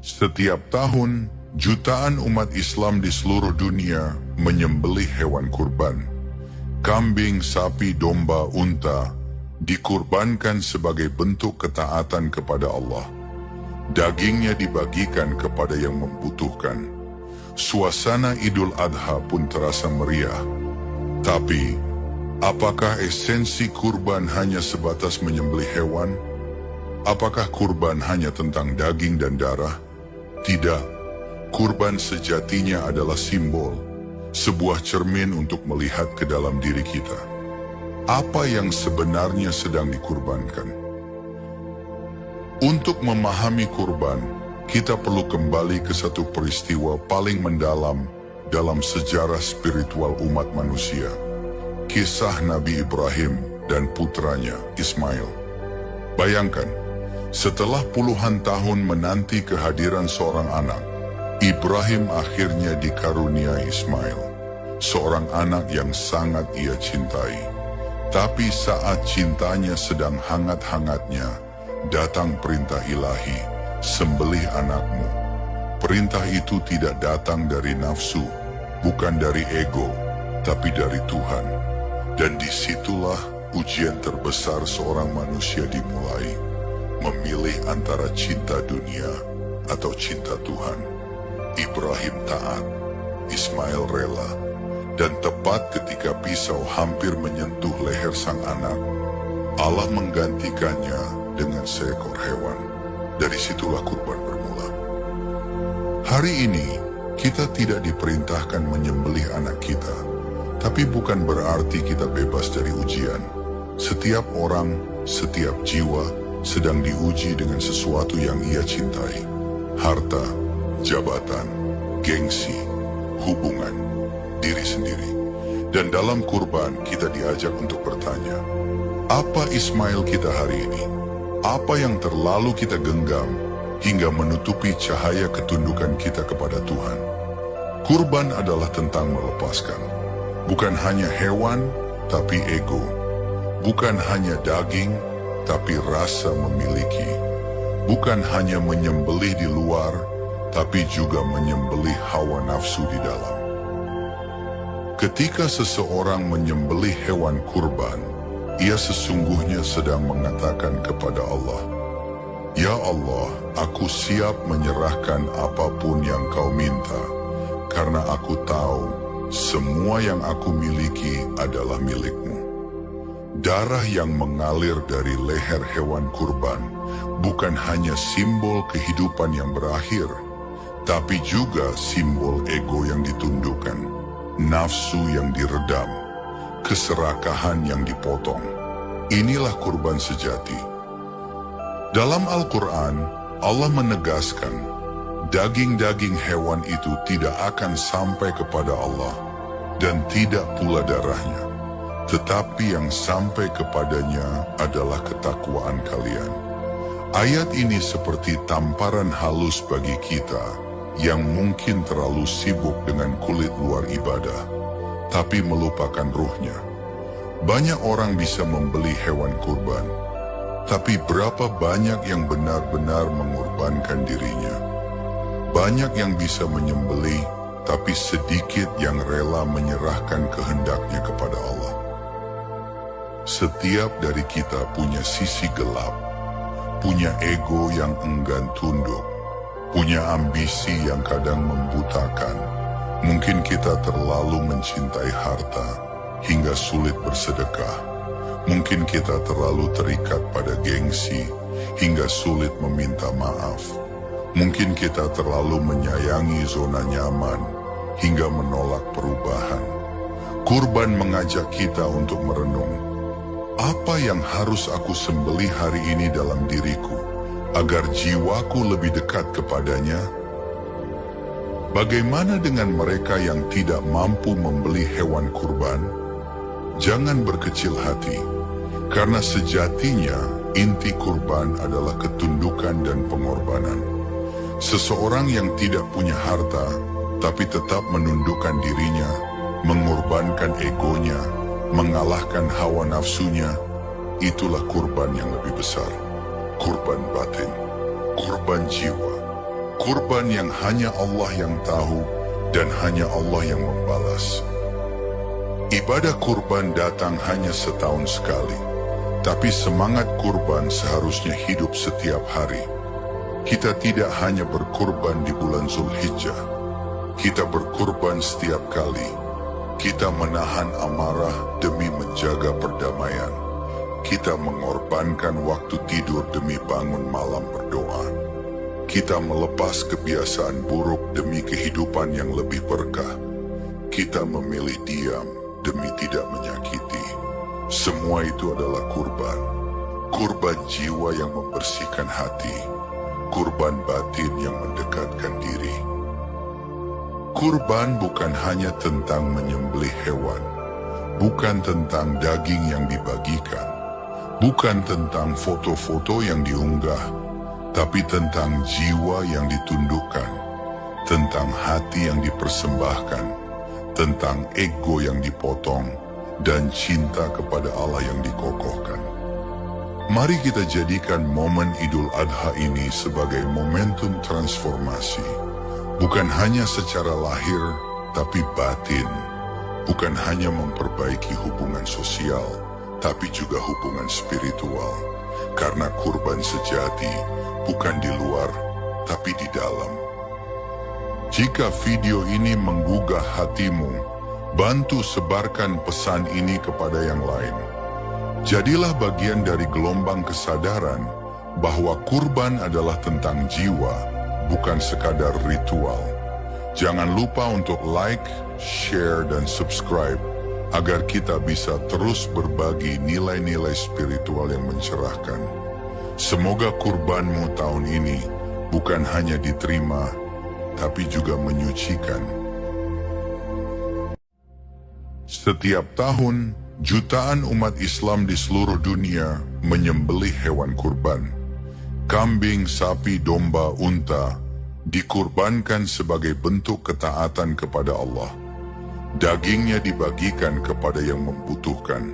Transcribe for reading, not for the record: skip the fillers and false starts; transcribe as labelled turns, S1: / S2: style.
S1: Setiap tahun, jutaan umat Islam di seluruh dunia menyembelih hewan kurban. Kambing, sapi, domba, unta dikurbankan sebagai bentuk ketaatan kepada Allah. Dagingnya dibagikan kepada yang membutuhkan. Suasana Idul Adha pun terasa meriah. Tapi, apakah esensi kurban hanya sebatas menyembelih hewan? Apakah kurban hanya tentang daging dan darah? Tidak, kurban sejatinya adalah simbol, sebuah cermin untuk melihat ke dalam diri kita. Apa yang sebenarnya sedang dikurbankan? Untuk memahami kurban, kita perlu kembali ke satu peristiwa paling mendalam dalam sejarah spiritual umat manusia. Kisah Nabi Ibrahim dan putranya Ismail. Bayangkan, setelah puluhan tahun menanti kehadiran seorang anak, Ibrahim akhirnya dikaruniai Ismail, seorang anak yang sangat ia cintai. Tapi saat cintanya sedang hangat-hangatnya, datang perintah ilahi, sembelih anakmu. Perintah itu tidak datang dari nafsu, bukan dari ego, tapi dari Tuhan. Dan disitulah ujian terbesar seorang manusia dimulai. Memilih antara cinta dunia atau cinta Tuhan. Ibrahim taat, Ismail rela, dan tepat ketika pisau hampir menyentuh leher sang anak, Allah menggantikannya dengan seekor hewan. Dari situlah kurban bermula. Hari ini, kita tidak diperintahkan menyembelih anak kita, tapi bukan berarti kita bebas dari ujian. Setiap orang, setiap jiwa, sedang diuji dengan sesuatu yang ia cintai. Harta, jabatan, gengsi, hubungan, diri sendiri. Dan dalam kurban kita diajak untuk bertanya, apa Ismail kita hari ini? Apa yang terlalu kita genggam hingga menutupi cahaya ketundukan kita kepada Tuhan? Kurban adalah tentang melepaskan. Bukan hanya hewan, tapi ego. Bukan hanya daging, tapi rasa memiliki. Bukan hanya menyembelih di luar, tapi juga menyembelih hawa nafsu di dalam. Ketika seseorang menyembelih hewan kurban, ia sesungguhnya sedang mengatakan kepada Allah, "Ya Allah, aku siap menyerahkan apapun yang kau minta, karena aku tahu semua yang aku miliki adalah milik-Mu." Darah yang mengalir dari leher hewan kurban bukan hanya simbol kehidupan yang berakhir, tapi juga simbol ego yang ditundukkan, nafsu yang diredam, keserakahan yang dipotong. Inilah kurban sejati. Dalam Al-Quran, Allah menegaskan, daging-daging hewan itu tidak akan sampai kepada Allah, dan tidak pula darahnya. Tetapi yang sampai kepadanya adalah ketakwaan kalian. Ayat ini seperti tamparan halus bagi kita yang mungkin terlalu sibuk dengan kulit luar ibadah, tapi melupakan ruhnya. Banyak orang bisa membeli hewan kurban, tapi berapa banyak yang benar-benar mengorbankan dirinya? Banyak yang bisa menyembelih, tapi sedikit yang rela menyerahkan kehendaknya kepada Allah. Setiap dari kita punya sisi gelap, punya ego yang enggan tunduk, punya ambisi yang kadang membutakan. Mungkin kita terlalu mencintai harta hingga sulit bersedekah. Mungkin kita terlalu terikat pada gengsi hingga sulit meminta maaf. Mungkin kita terlalu menyayangi zona nyaman hingga menolak perubahan. Kurban mengajak kita untuk merenung. Apa yang harus aku sembelih hari ini dalam diriku, agar jiwaku lebih dekat kepadanya? Bagaimana dengan mereka yang tidak mampu membeli hewan kurban? Jangan berkecil hati, karena sejatinya inti kurban adalah ketundukan dan pengorbanan. Seseorang yang tidak punya harta, tapi tetap menundukkan dirinya, mengorbankan egonya, mengalahkan hawa nafsunya, itulah kurban yang lebih besar. Kurban batin, kurban jiwa, kurban yang hanya Allah yang tahu dan hanya Allah yang membalas. Ibadah kurban datang hanya setahun sekali, tapi semangat kurban seharusnya hidup setiap hari. Kita tidak hanya berkurban di bulan Zulhijjah, kita berkurban setiap kali. Kita menahan amarah demi menjaga perdamaian. Kita mengorbankan waktu tidur demi bangun malam berdoa. Kita melepas kebiasaan buruk demi kehidupan yang lebih berkah. Kita memilih diam demi tidak menyakiti. Semua itu adalah kurban. Kurban jiwa yang membersihkan hati. Kurban batin yang mendekatkan diri. Kurban bukan hanya tentang menyembelih hewan. Bukan tentang daging yang dibagikan. Bukan tentang foto-foto yang diunggah. Tapi tentang jiwa yang ditundukkan. Tentang hati yang dipersembahkan. Tentang ego yang dipotong dan cinta kepada Allah yang dikokohkan. Mari kita jadikan momen Idul Adha ini sebagai momentum transformasi. Bukan hanya secara lahir, tapi batin. Bukan hanya memperbaiki hubungan sosial, tapi juga hubungan spiritual. Karena kurban sejati bukan di luar, tapi di dalam. Jika video ini menggugah hatimu, bantu sebarkan pesan ini kepada yang lain. Jadilah bagian dari gelombang kesadaran bahwa kurban adalah tentang jiwa, bukan sekadar ritual. Jangan lupa untuk like, share, dan subscribe agar kita bisa terus berbagi nilai-nilai spiritual yang mencerahkan. Semoga kurbanmu tahun ini bukan hanya diterima, tapi juga menyucikan. Setiap tahun, jutaan umat Islam di seluruh dunia menyembelih hewan kurban. Kambing, sapi, domba, unta dikurbankan sebagai bentuk ketaatan kepada Allah. Dagingnya dibagikan kepada yang membutuhkan.